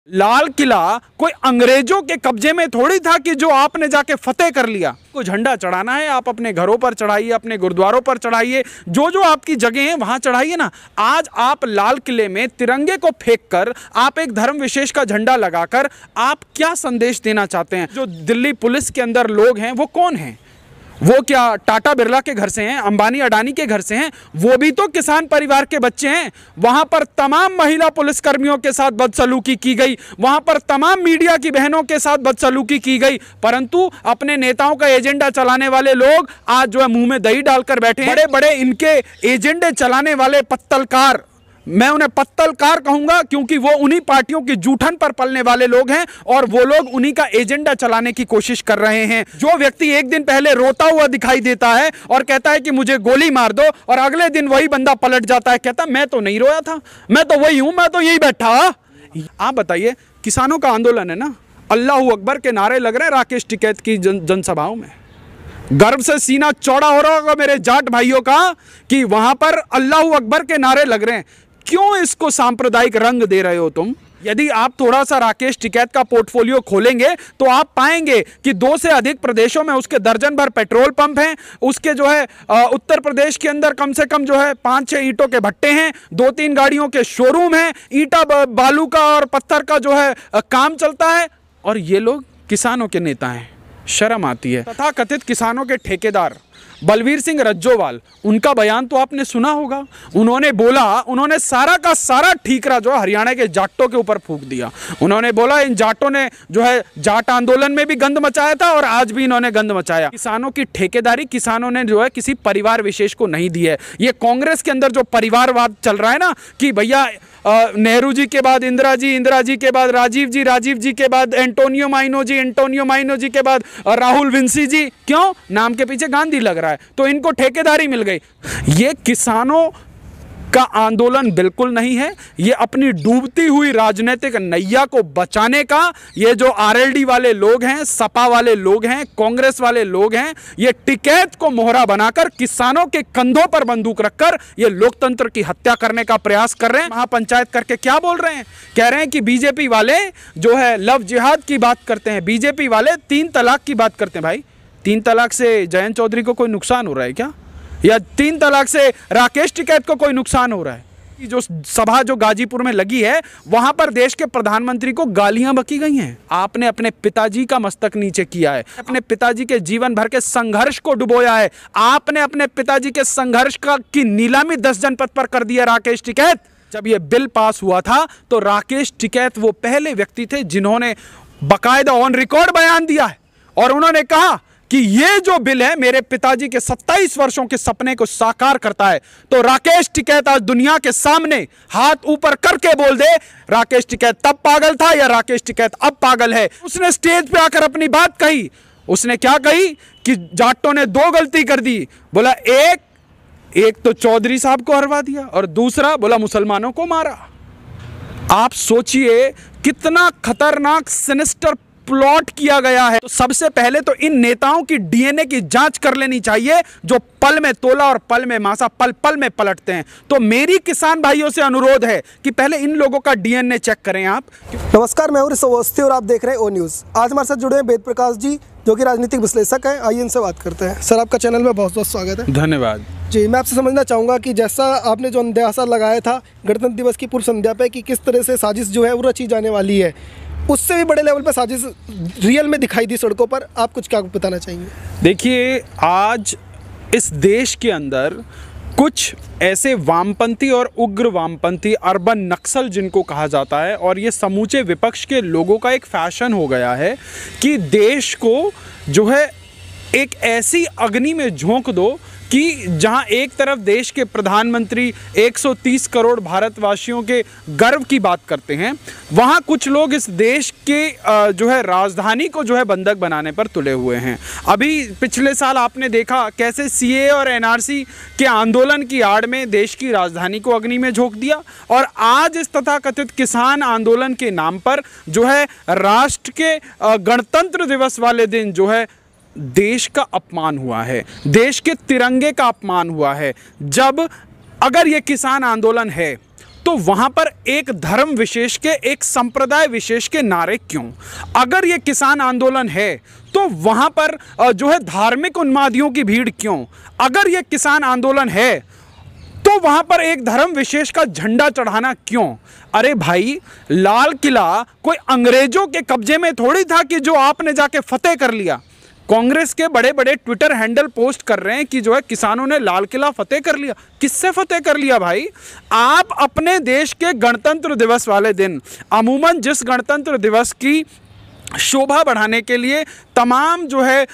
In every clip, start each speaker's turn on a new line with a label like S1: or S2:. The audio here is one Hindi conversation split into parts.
S1: लाल किला कोई अंग्रेजों के कब्जे में थोड़ी था कि जो आपने जाके फतेह कर लिया। कोई झंडा चढ़ाना है आप अपने घरों पर चढ़ाइए, अपने गुरुद्वारों पर चढ़ाइए, जो जो आपकी जगह है वहां चढ़ाइए ना। आज आप लाल किले में तिरंगे को फेंक कर, आप एक धर्म विशेष का झंडा लगाकर आप क्या संदेश देना चाहते हैं? जो दिल्ली पुलिस के अंदर लोग हैं वो कौन हैं? वो क्या टाटा बिरला के घर से हैं, अंबानी अडानी के घर से हैं? वो भी तो किसान परिवार के बच्चे हैं। वहां पर तमाम महिला पुलिसकर्मियों के साथ बदसलूकी की गई, वहां पर तमाम मीडिया की बहनों के साथ बदसलूकी की गई, परंतु अपने नेताओं का एजेंडा चलाने वाले लोग आज जो है मुंह में दही डालकर बैठे हैं। बड़े बड़े इनके एजेंडे चलाने वाले पत्तलकार, मैं उन्हें पत्तलकार कहूंगा क्योंकि वो उन्हीं पार्टियों की जूठन पर पलने वाले लोग हैं और वो लोग उन्हीं का एजेंडा चलाने की कोशिश कर रहे हैं। जो व्यक्ति एक दिन पहले रोता हुआ दिखाई देता है और कहता है कि मुझे गोली मार दो, और अगले दिन वही बंदा पलट जाता है, कहता मैं तो नहीं रोया था, मैं तो वही हूं, मैं तो यही बैठा। आप बताइए, किसानों का आंदोलन है ना, अल्लाहू अकबर के नारे लग रहे हैं राकेश टिकैत की जनसभाओं में। गर्व से सीना चौड़ा हो रहा होगा मेरे जाट भाइयों का कि वहां पर अल्लाहू अकबर के नारे लग रहे हैं। क्यों इसको सांप्रदायिक रंग दे रहे हो तुम? यदि आप थोड़ा सा राकेश टिकैत का पोर्टफोलियो खोलेंगे तो आप पाएंगे कि 2 से अधिक प्रदेशों में उसके दर्जन भर पेट्रोल पंप हैं। उसके जो है उत्तर प्रदेश के अंदर कम से कम जो है 5-6 ईंटों के भट्टे हैं, 2-3 गाड़ियों के शोरूम हैं, ईंटा बालू का और पत्थर का जो है काम चलता है, और ये लोग किसानों के नेता हैं। शर्म आती है। तथाकथित किसानों के ठेकेदार बलवीर सिंह रज्जोवाल, उनका बयान तो आपने सुना होगा। उन्होंने बोला, उन्होंने सारा का सारा ठीकरा जो हरियाणा के जाटों के ऊपर फूंक दिया। उन्होंने बोला इन जाटों ने जो है जाट आंदोलन में भी गंद मचाया था और आज भी इन्होंने गंद मचाया। किसानों की ठेकेदारी किसानों ने जो है किसी परिवार विशेष को नहीं दी है। ये कांग्रेस के अंदर जो परिवारवाद चल रहा है ना कि भैया नेहरू जी के बाद इंदिरा जी, इंदिरा जी के बाद राजीव जी, राजीव जी के बाद एंटोनियो माइनो जी, एंटोनियो माइनो जी के बाद राहुल विंसी जी, क्यों? नाम के पीछे गांधी लग रहा है तो इनको ठेकेदारी मिल गई। ये किसानों का आंदोलन बिल्कुल नहीं है। ये अपनी डूबती हुई राजनीतिक नैया को बचाने का, ये जो आरएलडी वाले लोग हैं, सपा वाले लोग हैं, कांग्रेस वाले लोग हैं, ये टिकैत को मोहरा बनाकर किसानों के कंधों पर बंदूक रखकर ये लोकतंत्र की हत्या करने का प्रयास कर रहे हैं। महापंचायत करके क्या बोल रहे हैं? कह रहे हैं कि बीजेपी वाले जो है लव जिहाद की बात करते हैं, बीजेपी वाले 3 तलाक की बात करते हैं। भाई 3 तलाक से जयंत चौधरी को कोई नुकसान हो रहा है क्या? या 3 तलाक से राकेश टिकैत को कोई नुकसान हो रहा है? जो सभा जो गाजीपुर में लगी है वहां पर देश के प्रधानमंत्री को गालियां बकी गई हैं। आपने अपने पिताजी का मस्तक नीचे किया है, अपने पिताजी के जीवन भर के संघर्ष को डुबोया है। आपने अपने पिताजी के संघर्ष की नीलामी 10 जनपद पर कर दिया राकेश टिकैत। जब यह बिल पास हुआ था तो राकेश टिकैत वो पहले व्यक्ति थे जिन्होंने बाकायदा ऑन रिकॉर्ड बयान दिया है और उन्होंने कहा कि ये जो बिल है मेरे पिताजी के 27 वर्षों के सपने को साकार करता है। तो राकेश टिकैत आज दुनिया के सामने हाथ ऊपर करके बोल दे, राकेश टिकैत तब पागल था या राकेश टिकैत अब पागल है। उसने स्टेज पे आकर अपनी बात कही। उसने क्या कही कि जाटों ने 2 गलती कर दी। बोला एक तो चौधरी साहब को हरवा दिया और दूसरा बोला मुसलमानों को मारा। आप सोचिए कितना खतरनाक सिनिस्टर प्लॉट किया गया है। तो सबसे पहले तो इन नेताओं की डीएनए की जांच कर लेनी चाहिए जो पल में तोला और पल में मासा, पल पल में पलटते हैं। तो मेरी किसान भाइयों से अनुरोध है कि पहले इन लोगों का डीएनए चेक करें आप।
S2: नमस्कार, मैं हूं ऋषभ अवस्थी और आप देख रहे हैं ओ न्यूज़। आज हमारे साथ जुड़े हैं वेद प्रकाश जी जो कि राजनीतिक विश्लेषक हैं। आइए इनसे बात करते हैं। सर, आपका चैनल में बहुत बहुत स्वागत है।
S1: धन्यवाद
S2: जी। मैं आपसे समझना चाहूँगा कि जैसा आपने जो अंदाजा लगाया था गणतंत्र दिवस की पूर्व संध्या पे कि किस तरह से साजिश जो है वो रची जाने वाली है, उससे भी बड़े लेवल पर साजिश रियल में दिखाई दी सड़कों पर। आप कुछ क्या बताना चाहेंगे?
S1: देखिए, आज इस देश के अंदर कुछ ऐसे वामपंथी और उग्र वामपंथी अर्बन नक्सल जिनको कहा जाता है, और ये समूचे विपक्ष के लोगों का एक फैशन हो गया है कि देश को जो है एक ऐसी अग्नि में झोंक दो कि जहां एक तरफ देश के प्रधानमंत्री 130 करोड़ भारतवासियों के गर्व की बात करते हैं, वहां कुछ लोग इस देश के जो है राजधानी को जो है बंधक बनाने पर तुले हुए हैं। अभी पिछले साल आपने देखा कैसे सीए और एनआरसी के आंदोलन की आड़ में देश की राजधानी को अग्नि में झोंक दिया, और आज इस तथाकथित किसान आंदोलन के नाम पर जो है राष्ट्र के गणतंत्र दिवस वाले दिन जो है देश का अपमान हुआ है, देश के तिरंगे का अपमान हुआ है। जब अगर ये किसान आंदोलन है तो वहां पर एक धर्म विशेष के, एक संप्रदाय विशेष के नारे क्यों? अगर ये किसान आंदोलन है तो वहां पर जो है धार्मिक उन्मादियों की भीड़ क्यों? अगर ये किसान आंदोलन है तो वहां पर एक धर्म विशेष का झंडा चढ़ाना क्यों? अरे भाई, लाल किला कोई अंग्रेजों के कब्जे में थोड़ी था कि जो आपने जाके फतेह कर लिया। कांग्रेस के बड़े बड़े ट्विटर हैंडल पोस्ट कर रहे हैं कि जो है किसानों ने लाल किला फतेह कर लिया। किससे फतेह कर लिया भाई? आप अपने देश के गणतंत्र दिवस वाले दिन, अमूमन जिस गणतंत्र दिवस की शोभा बढ़ाने के लिए तमाम जो है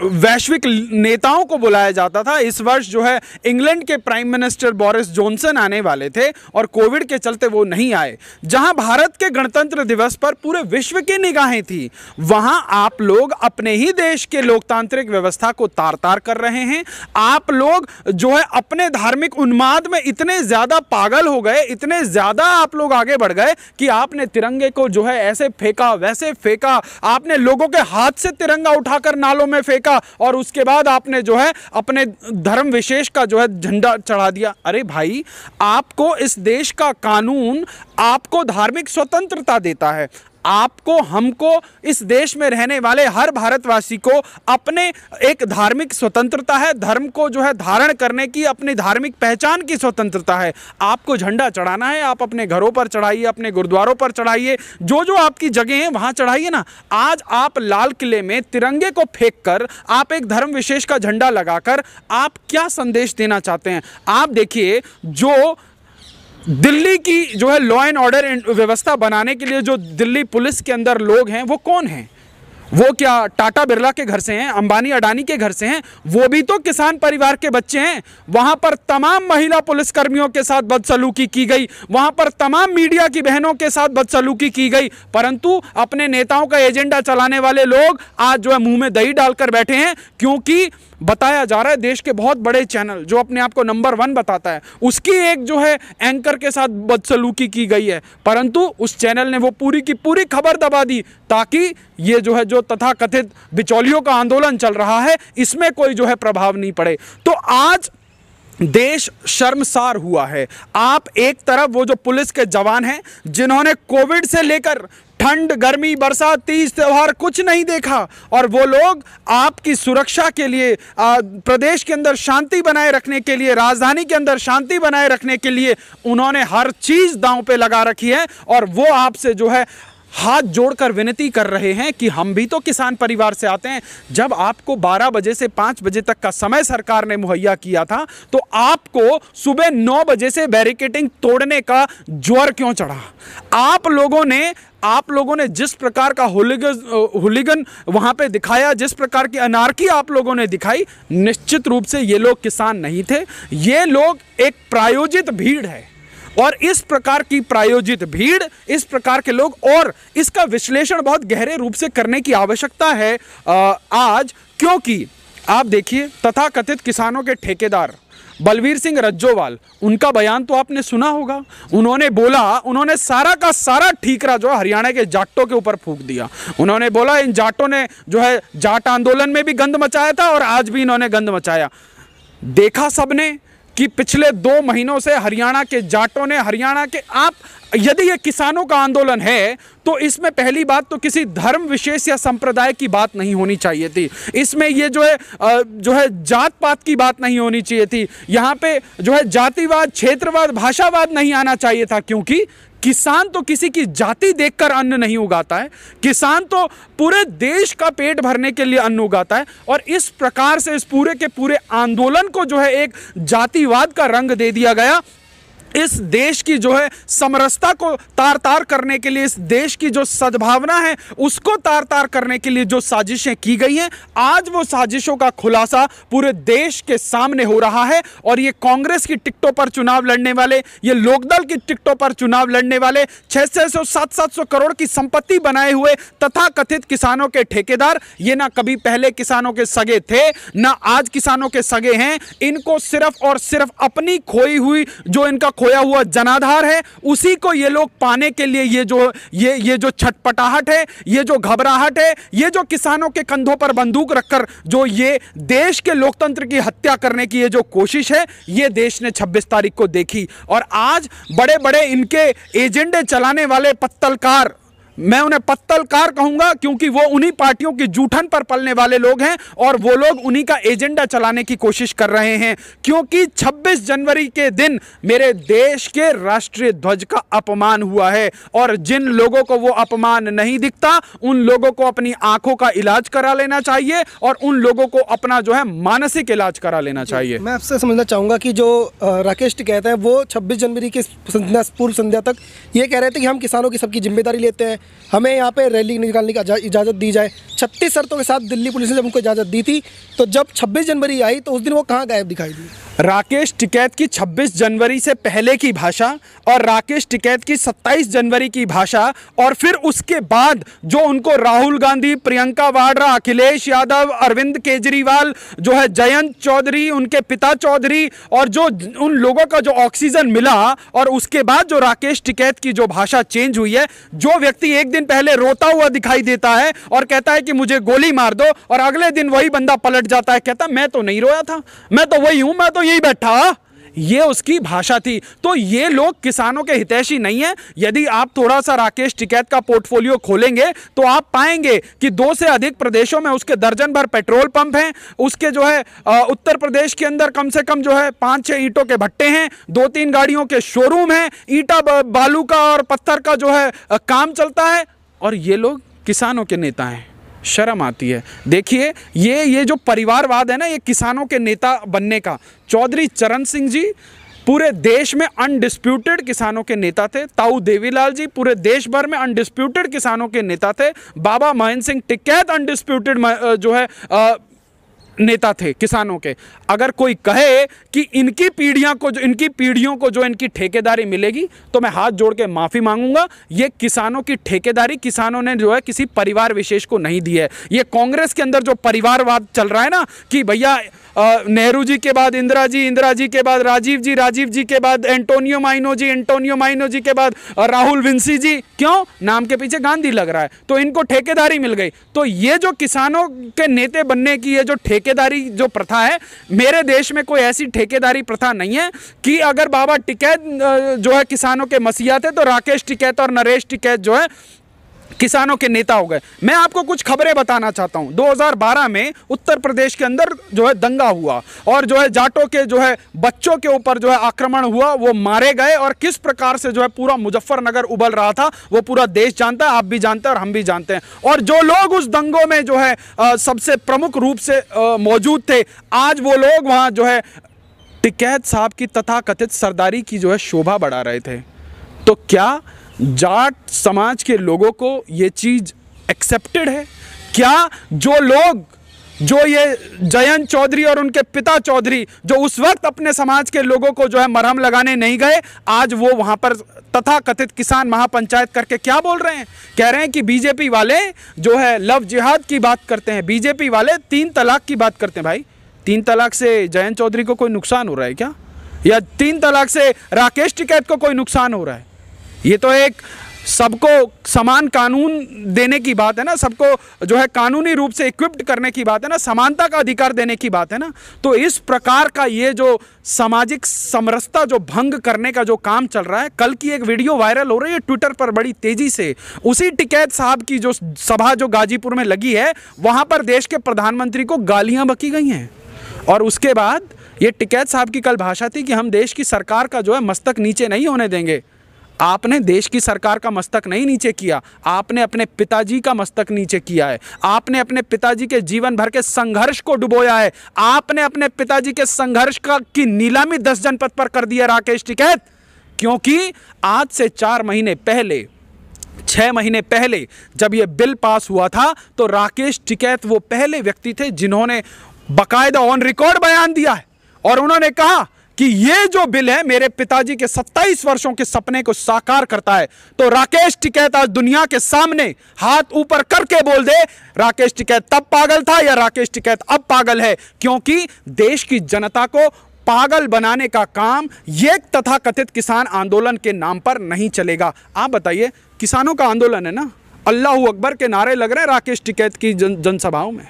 S1: वैश्विक नेताओं को बुलाया जाता था, इस वर्ष जो है इंग्लैंड के प्राइम मिनिस्टर बोरिस जॉनसन आने वाले थे और कोविड के चलते वो नहीं आए। जहां भारत के गणतंत्र दिवस पर पूरे विश्व की निगाहें थी, वहां आप लोग अपने ही देश के लोकतांत्रिक व्यवस्था को तार तार कर रहे हैं। आप लोग जो है अपने धार्मिक उन्माद में इतने ज्यादा पागल हो गए, इतने ज्यादा आप लोग आगे बढ़ गए कि आपने तिरंगे को जो है ऐसे फेंका, वैसे फेंका, आपने लोगों के हाथ से तिरंगा उठाकर नालों में फेंका और उसके बाद आपने जो है अपने धर्म विशेष का जो है झंडा चढ़ा दिया। अरे भाई, आपको इस देश का कानून आपको धार्मिक स्वतंत्रता देता है। आपको, हमको, इस देश में रहने वाले हर भारतवासी को अपने एक धार्मिक स्वतंत्रता है, धर्म को जो है धारण करने की, अपनी धार्मिक पहचान की स्वतंत्रता है। आपको झंडा चढ़ाना है, आप अपने घरों पर चढ़ाइए, अपने गुरुद्वारों पर चढ़ाइए, जो जो आपकी जगह हैं वहां चढ़ाइए ना। आज आप लाल किले में तिरंगे को फेंक कर, आप एक धर्म विशेष का झंडा लगाकर आप क्या संदेश देना चाहते हैं? आप देखिए, जो दिल्ली की जो है लॉ एंड ऑर्डर व्यवस्था बनाने के लिए जो दिल्ली पुलिस के अंदर लोग हैं, वो कौन हैं? वो क्या टाटा बिरला के घर से हैं, अंबानी अडानी के घर से हैं? वो भी तो किसान परिवार के बच्चे हैं। वहां पर तमाम महिला पुलिसकर्मियों के साथ बदसलूकी की गई, वहां पर तमाम मीडिया की बहनों के साथ बदसलूकी की गई, परंतु अपने नेताओं का एजेंडा चलाने वाले लोग आज जो है मुंह में दही डालकर बैठे हैं, क्योंकि बताया जा रहा है देश के बहुत बड़े चैनल जो अपने आप को नंबर 1 बताता है, उसकी एक जो है एंकर के साथ बदसलूकी की गई है, परंतु उस चैनल ने वो पूरी की पूरी खबर दबा दी ताकि ये जो है जो तथाकथित बिचौलियों का आंदोलन चल रहा है, इसमें कोई जो है प्रभाव नहीं पड़े। तो आज देश शर्मसार हुआ है। आप एक तरफ वो जो पुलिस के जवान हैं जिन्होंने कोविड से लेकर ठंड, गर्मी, बरसात, तीज, त्योहार कुछ नहीं देखा, और वो लोग आपकी सुरक्षा के लिए, प्रदेश के अंदर शांति बनाए रखने के लिए, राजधानी के अंदर शांति बनाए रखने के लिए उन्होंने हर चीज दांव पे लगा रखी है, और वो आपसे जो है हाथ जोड़कर विनती कर रहे हैं कि हम भी तो किसान परिवार से आते हैं। जब आपको 12 बजे से 5 बजे तक का समय सरकार ने मुहैया किया था, तो आपको सुबह 9 बजे से बैरिकेडिंग तोड़ने का ज्वर क्यों चढ़ा? आप लोगों ने जिस प्रकार का हुलिगन वहां पे दिखाया, जिस प्रकार की अनार्की आप लोगों ने दिखाई, निश्चित रूप से ये लोग किसान नहीं थे, ये लोग एक प्रायोजित भीड़ है। और इस प्रकार की प्रायोजित भीड़, इस प्रकार के लोग, और इसका विश्लेषण बहुत गहरे रूप से करने की आवश्यकता है आज, क्योंकि आप देखिए तथाकथित किसानों के ठेकेदार बलवीर सिंह रज्जोवाल, उनका बयान तो आपने सुना होगा। उन्होंने बोला, उन्होंने सारा का सारा ठीकरा जो हरियाणा के जाटों के ऊपर फूंक दिया। उन्होंने बोला इन जाटों ने जो है जाट आंदोलन में भी गंद मचाया था और आज भी इन्होंने गंद मचाया। देखा सबने कि पिछले 2 महीनों से हरियाणा के जाटों ने, हरियाणा के, आप यदि ये किसानों का आंदोलन है तो इसमें पहली बात तो किसी धर्म विशेष या संप्रदाय की बात नहीं होनी चाहिए थी। इसमें ये जो है जात पात की बात नहीं होनी चाहिए थी। यहाँ पे जो है जातिवाद, क्षेत्रवाद, भाषावाद नहीं आना चाहिए था, क्योंकि किसान तो किसी की जाति देखकर अन्न नहीं उगाता है, किसान तो पूरे देश का पेट भरने के लिए अन्न उगाता है। और इस प्रकार से इस पूरे के पूरे आंदोलन को जो है एक जातिवाद का रंग दे दिया गया। इस देश की जो है समरसता को तार तार करने के लिए, इस देश की जो सद्भावना है उसको तार तार करने के लिए जो साजिशें की गई हैं, आज वो साजिशों का खुलासा पूरे देश के सामने हो रहा है। और ये कांग्रेस की टिकटों पर चुनाव लड़ने वाले, ये लोकदल की टिकटों पर चुनाव लड़ने वाले 600 700 करोड़ की संपत्ति बनाए हुए तथाकथित किसानों के ठेकेदार, ये ना कभी पहले किसानों के सगे थे, ना आज किसानों के सगे हैं। इनको सिर्फ और सिर्फ अपनी खोई हुई, जो इनका खोया हुआ जनाधार है, उसी को ये लोग पाने के लिए ये जो छटपटाहट है, ये जो घबराहट है, ये जो किसानों के कंधों पर बंदूक रखकर जो ये देश के लोकतंत्र की हत्या करने की ये जो कोशिश है, ये देश ने 26 तारीख को देखी। और आज बड़े बड़े इनके एजेंडे चलाने वाले पत्तलकार, मैं उन्हें पत्तलकार कहूंगा क्योंकि वो उन्हीं पार्टियों की जूठन पर पलने वाले लोग हैं और वो लोग उन्हीं का एजेंडा चलाने की कोशिश कर रहे हैं। क्योंकि 26 जनवरी के दिन मेरे देश के राष्ट्रीय ध्वज का अपमान हुआ है और जिन लोगों को वो अपमान नहीं दिखता, उन लोगों को अपनी आंखों का इलाज करा लेना चाहिए और उन लोगों को अपना जो है मानसिक इलाज करा लेना चाहिए।
S2: मैं आपसे समझना चाहूँगा कि जो राकेश टिकैत हैं वो 26 जनवरी की पूर्व संध्या तक ये कह रहे थे कि हम किसानों की सबकी जिम्मेदारी लेते हैं, हमें यहाँ पे रैली निकालने की इजाज़त दी जाए। 36 शर्तों के साथ दिल्ली पुलिस ने जब उनको इजाज़त दी थी, तो जब 26 जनवरी आई तो उस दिन वो कहाँ गायब दिखाई दी?
S1: राकेश टिकैत की 26 जनवरी से पहले की भाषा और राकेश टिकैत की 27 जनवरी की भाषा और फिर उसके बाद जो उनको राहुल गांधी, प्रियंका वाड्रा, अखिलेश यादव, अरविंद केजरीवाल, जो है जयंत चौधरी, उनके पिता चौधरी और जो उन लोगों का जो ऑक्सीजन मिला और उसके बाद जो राकेश टिकैत की जो भाषा चेंज हुई है, जो व्यक्ति एक दिन पहले रोता हुआ दिखाई देता है और कहता है कि मुझे गोली मार दो और अगले दिन वही बंदा पलट जाता है, कहता मैं तो नहीं रोया था, मैं तो वही हूं, मैं तो यही बैठा। ये उसकी भाषा थी। तो ये लोग किसानों के हितैषी नहीं है। यदि आप थोड़ा सा राकेश टिकैत का पोर्टफोलियो खोलेंगे तो आप पाएंगे कि 2 से अधिक प्रदेशों में उसके दर्जन भर पेट्रोल पंप हैं, उसके जो है उत्तर प्रदेश के अंदर कम से कम जो है 5-6 ईंटों के भट्टे हैं, 2-3 गाड़ियों के शोरूम हैं, ईंटा बालू का और पत्थर का जो है काम चलता है और ये लोग किसानों के नेता हैं। शर्म आती है। देखिए ये जो परिवारवाद है ना, ये किसानों के नेता बनने का। चौधरी चरण सिंह जी पूरे देश में अनडिस्प्यूटेड किसानों के नेता थे। ताऊ देवीलाल जी पूरे देश भर में अनडिस्प्यूटेड किसानों के नेता थे। बाबा महेंद्र सिंह टिकैत अनडिस्प्यूटेड जो है नेता थे किसानों के। अगर कोई कहे कि इनकी पीढ़ियों को जो इनकी ठेकेदारी मिलेगी तो मैं हाथ जोड़ के माफ़ी मांगूंगा। ये किसानों की ठेकेदारी किसानों ने जो है किसी परिवार विशेष को नहीं दी है। ये कांग्रेस के अंदर जो परिवारवाद चल रहा है ना कि भैया नेहरू जी के बाद इंदिरा जी के बाद राजीव जी के बाद एंटोनियो माइनो जी के बाद राहुल विंसी जी। क्यों? नाम के पीछे गांधी लग रहा है तो इनको ठेकेदारी मिल गई। तो ये जो किसानों के नेता बनने की ये जो ठेकेदारी जो प्रथा है, मेरे देश में कोई ऐसी ठेकेदारी प्रथा नहीं है कि अगर बाबा टिकैत जो है किसानों के मसीहा थे तो राकेश टिकैत और नरेश टिकैत जो है किसानों के नेता हो गए। मैं आपको कुछ खबरें बताना चाहता हूं। 2012 में उत्तर प्रदेश के अंदर जो है दंगा हुआ और जो है जाटों के जो है बच्चों के ऊपर जो है आक्रमण हुआ, वो मारे गए और किस प्रकार से जो है पूरा मुजफ्फरनगर उबल रहा था वो पूरा देश जानता है, आप भी जानते हैं और हम भी जानते हैं। और जो लोग उस दंगों में जो है सबसे प्रमुख रूप से मौजूद थे, आज वो लोग वहां जो है टिकैत साहब की तथाकथित सरदारी की जो है शोभा बढ़ा रहे थे। तो क्या जाट समाज के लोगों को ये चीज एक्सेप्टेड है? क्या जो लोग जो ये जयंत चौधरी और उनके पिता चौधरी जो उस वक्त अपने समाज के लोगों को जो है मरहम लगाने नहीं गए, आज वो वहां पर तथाकथित किसान महापंचायत करके क्या बोल रहे हैं? कह रहे हैं कि बीजेपी वाले जो है लव जिहाद की बात करते हैं, बीजेपी वाले 3 तलाक की बात करते हैं। भाई 3 तलाक से जयंत चौधरी को कोई नुकसान हो रहा है क्या? या 3 तलाक से राकेश टिकैत को कोई नुकसान हो रहा है? ये तो एक सबको समान कानून देने की बात है ना, सबको जो है कानूनी रूप से इक्विप्ड करने की बात है ना, समानता का अधिकार देने की बात है ना। तो इस प्रकार का ये जो सामाजिक समरसता जो भंग करने का जो काम चल रहा है, कल की एक वीडियो वायरल हो रही है ट्विटर पर बड़ी तेजी से। उसी टिकैत साहब की जो सभा जो गाजीपुर में लगी है, वहां पर देश के प्रधानमंत्री को गालियां बकी गई हैं। और उसके बाद ये टिकैत साहब की कल भाषा थी कि हम देश की सरकार का जो है मस्तक नीचे नहीं होने देंगे। आपने देश की सरकार का मस्तक नहीं नीचे किया, आपने अपने पिताजी का मस्तक नीचे किया है। आपने अपने पिताजी के जीवन भर के संघर्ष को डुबोया है। आपने अपने पिताजी के संघर्ष की नीलामी 10 जनपद पर कर दिया राकेश टिकैत। क्योंकि आज से 4 महीने पहले 6 महीने पहले जब यह बिल पास हुआ था तो राकेश टिकैत वो पहले व्यक्ति थे जिन्होंने बाकायदा ऑन रिकॉर्ड बयान दिया है और उन्होंने कहा कि ये जो बिल है मेरे पिताजी के 27 वर्षों के सपने को साकार करता है। तो राकेश टिकैत आज दुनिया के सामने हाथ ऊपर करके बोल दे, राकेश टिकैत तब पागल था या राकेश टिकैत अब पागल है? क्योंकि देश की जनता को पागल बनाने का काम ये तथाकथित किसान आंदोलन के नाम पर नहीं चलेगा। आप बताइए, किसानों का आंदोलन है ना, अल्लाह अकबर के नारे लग रहे हैं राकेश टिकैत की जनसभाओं में।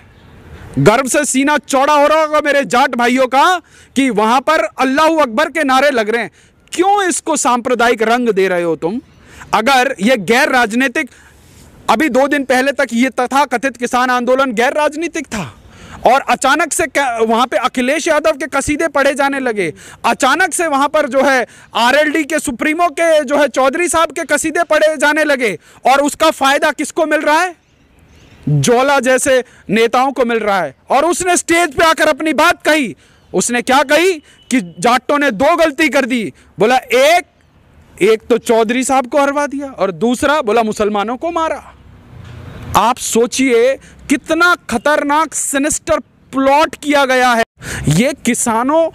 S1: गर्व से सीना चौड़ा हो रहा होगा मेरे जाट भाइयों का कि वहां पर अल्लाह अकबर के नारे लग रहे हैं। क्यों इसको सांप्रदायिक रंग दे रहे हो तुम? अगर ये गैर राजनीतिक, अभी 2 दिन पहले तक ये तथाकथित किसान आंदोलन गैर राजनीतिक था और अचानक से वहां पे अखिलेश यादव के कसीदे पढ़े जाने लगे, अचानक से वहां पर जो है आरएलडी के सुप्रीमो के जो है चौधरी साहब के कसीदे पढ़े जाने लगे, और उसका फायदा किसको मिल रहा है? जोला जैसे नेताओं को मिल रहा है। और उसने स्टेज पे आकर अपनी बात कही। उसने क्या कही कि जाटों ने 2 गलती कर दी। बोला एक तो चौधरी साहब को हरवा दिया और दूसरा बोला मुसलमानों को मारा। आप सोचिए कितना खतरनाक सिनिस्टर प्लॉट किया गया है। ये किसानों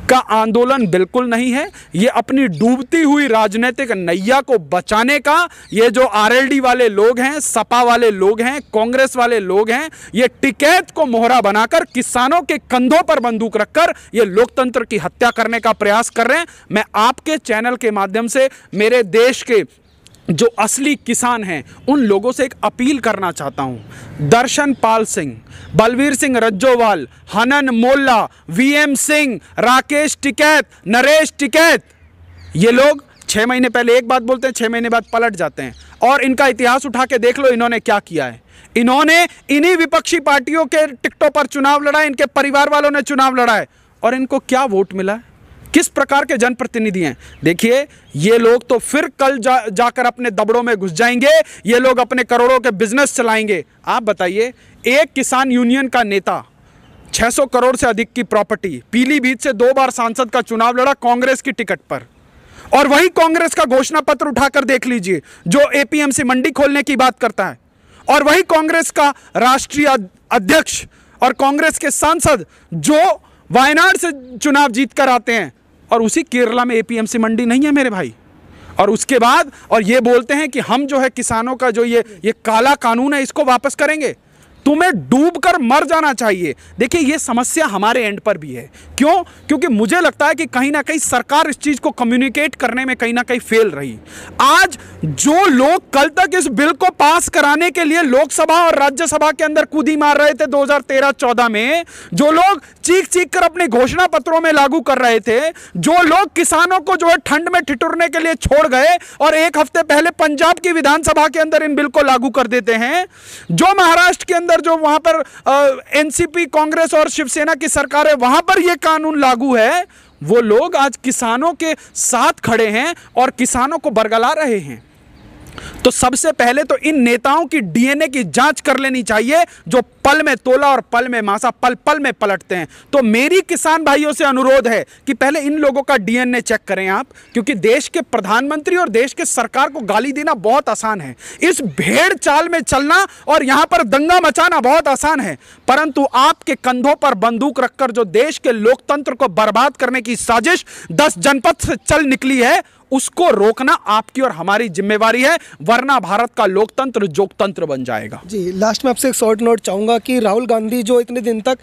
S1: का आंदोलन बिल्कुल नहीं है, ये अपनी डूबती हुई राजनीतिक नैया को बचाने का, ये जो आरएलडी वाले लोग हैं, सपा वाले लोग हैं, कांग्रेस वाले लोग हैं, ये टिकैत को मोहरा बनाकर किसानों के कंधों पर बंदूक रखकर ये लोकतंत्र की हत्या करने का प्रयास कर रहे हैं। मैं आपके चैनल के माध्यम से मेरे देश के जो असली किसान हैं उन लोगों से एक अपील करना चाहता हूं। दर्शन पाल सिंह, बलवीर सिंह रज्जोवाल, हनन मोल्ला, वीएम सिंह, राकेश टिकैत, नरेश टिकैत, ये लोग 6 महीने पहले एक बात बोलते हैं, 6 महीने बाद पलट जाते हैं। और इनका इतिहास उठा के देख लो, इन्होंने क्या किया है। इन्होंने इन्हीं विपक्षी पार्टियों के टिकटों पर चुनाव लड़ा, इनके परिवार वालों ने चुनाव लड़ा है, और इनको क्या वोट मिला है? किस प्रकार के जनप्रतिनिधि हैं? देखिए, ये लोग तो फिर कल जाकर अपने दबड़ों में घुस जाएंगे, ये लोग अपने करोड़ों के बिजनेस चलाएंगे। आप बताइए, एक किसान यूनियन का नेता 600 करोड़ से अधिक की प्रॉपर्टी, पीलीभीत से 2 बार सांसद का चुनाव लड़ा कांग्रेस की टिकट पर, और वही कांग्रेस का घोषणा पत्र उठाकर देख लीजिए जो एपीएमसी मंडी खोलने की बात करता है, और वही कांग्रेस का राष्ट्रीय अध्यक्ष और कांग्रेस के सांसद जो वायनाड से चुनाव जीत कर आते हैं, और उसी केरला में एपीएमसी मंडी नहीं है मेरे भाई। और उसके बाद और ये बोलते हैं कि हम जो है किसानों का जो ये काला कानून है इसको वापस करेंगे। तुम्हें डूबकर मर जाना चाहिए। देखिए, ये समस्या हमारे एंड पर भी है। क्यों? क्योंकि मुझे लगता है कि कहीं ना कहीं सरकार इस चीज को कम्युनिकेट करने में कहीं ना कहीं फेल रही। आज जो लोग कल तक इस बिल को पास कराने के लिए लोकसभा और राज्यसभा के अंदर कूदी मार रहे थे 2013-14 में, जो लोग चीख चीख कर अपने घोषणा पत्रों में लागू कर रहे थे, जो लोग किसानों को जो है ठंड में ठिठुरने के लिए छोड़ गए और 1 हफ्ते पहले पंजाब की विधानसभा के अंदर इन बिल को लागू कर देते हैं, जो महाराष्ट्र के अंदर जो वहां पर एनसीपी, कांग्रेस और शिवसेना की सरकार है, वहां पर यह कानून लागू है, वो लोग आज किसानों के साथ खड़े हैं और किसानों को बरगला रहे हैं। तो सबसे पहले तो इन नेताओं की डीएनए की जांच कर लेनी चाहिए, जो पल में तोला और पल में मासा, पल पल में पलटते हैं। तो मेरी किसान भाइयों से अनुरोध है कि पहले इन लोगों का डीएनए चेक करें आप, क्योंकि देश के प्रधानमंत्री और देश के सरकार को गाली देना बहुत आसान है, इस भेड़ चाल में चलना और यहां पर दंगा मचाना बहुत आसान है, परंतु आपके कंधों पर बंदूक रखकर जो देश के लोकतंत्र को बर्बाद करने की साजिश 10 जनपद से चल निकली है, उसको रोकना आपकी और हमारी जिम्मेवारी है, वरना भारत का लोकतंत्र जोकतंत्र बन जाएगा।
S2: जी, लास्ट में आपसे एक शॉर्ट नोट चाहूँगा कि राहुल गांधी जो इतने दिन तक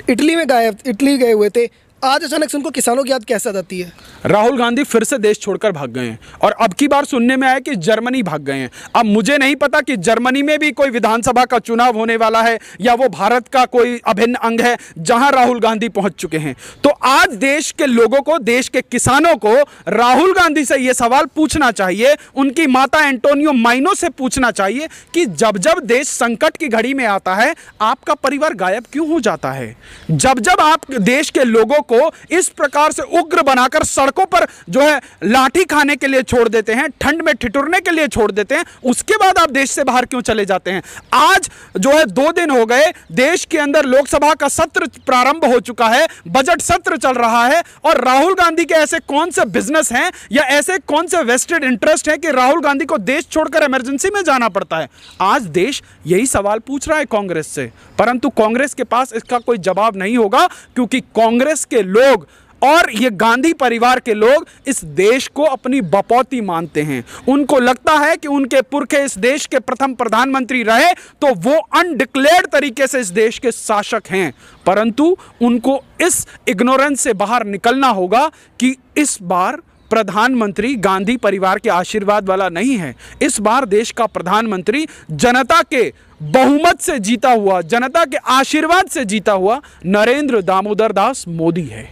S2: इटली गए हुए थे, आज अचानक से उनको किसानों की याद कैसे आती है?
S1: राहुल गांधी फिर से देश छोड़कर भाग गए हैं, और अब की बार सुनने में आया कि जर्मनी भाग गए हैं। अब मुझे नहीं पता कि जर्मनी में भी कोई विधानसभा का चुनाव होने वाला है या वो भारत का कोई अभिन्न अंग है जहां राहुल गांधी पहुंच चुके हैं। तो आज देश के लोगों को, देश के किसानों को राहुल गांधी से यह सवाल पूछना चाहिए, उनकी माता एंटोनियो माइनो से पूछना चाहिए कि जब जब देश संकट की घड़ी में आता है, आपका परिवार गायब क्यों हो जाता है? जब जब आप देश के लोगों को इस प्रकार से उग्र बनाकर सड़कों पर जो है लाठी खाने के लिए छोड़ देते हैं, ठंड में ठिठुरने के लिए छोड़ देते हैं, उसके बाद आप देश से बाहर क्यों चले जाते हैं? आज जो है 2 दिन हो गए, देश के अंदर लोकसभा का सत्र प्रारंभ हो चुका है, बजट सत्र चल रहा है, और राहुल गांधी के ऐसे कौन से बिजनेस हैं या ऐसे कौन से वेस्टेड इंटरेस्ट हैं कि राहुल गांधी को देश छोड़कर इमरजेंसी में जाना पड़ता है? आज देश यही सवाल पूछ रहा है कांग्रेस से, परंतु कांग्रेस के पास इसका कोई जवाब नहीं होगा, क्योंकि कांग्रेस के लोग और ये गांधी परिवार के लोग इस देश को अपनी बपौती मानते हैं। उनको लगता है कि उनके पुरखे इस देश के प्रथम प्रधानमंत्री रहे तो वो अनडिक्लेयर्ड तरीके से इस देश के शासक हैं, परंतु उनको इस इग्नोरेंस से बाहर निकलना होगा कि इस बार प्रधानमंत्री गांधी परिवार के आशीर्वाद वाला नहीं है। इस बार देश का प्रधानमंत्री जनता के बहुमत से जीता हुआ, जनता के आशीर्वाद से जीता हुआ नरेंद्र दामोदर दास मोदी है।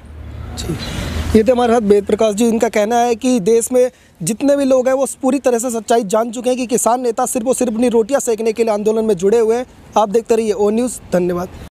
S2: ये थे हमारे साथ वेद प्रकाश जी। इनका कहना है कि देश में जितने भी लोग हैं वो पूरी तरह से सच्चाई जान चुके हैं कि किसान नेता सिर्फ और सिर्फ अपनी रोटियां सेकने के लिए आंदोलन में जुड़े हुए हैं। आप देखते रहिए ओ न्यूज़। धन्यवाद।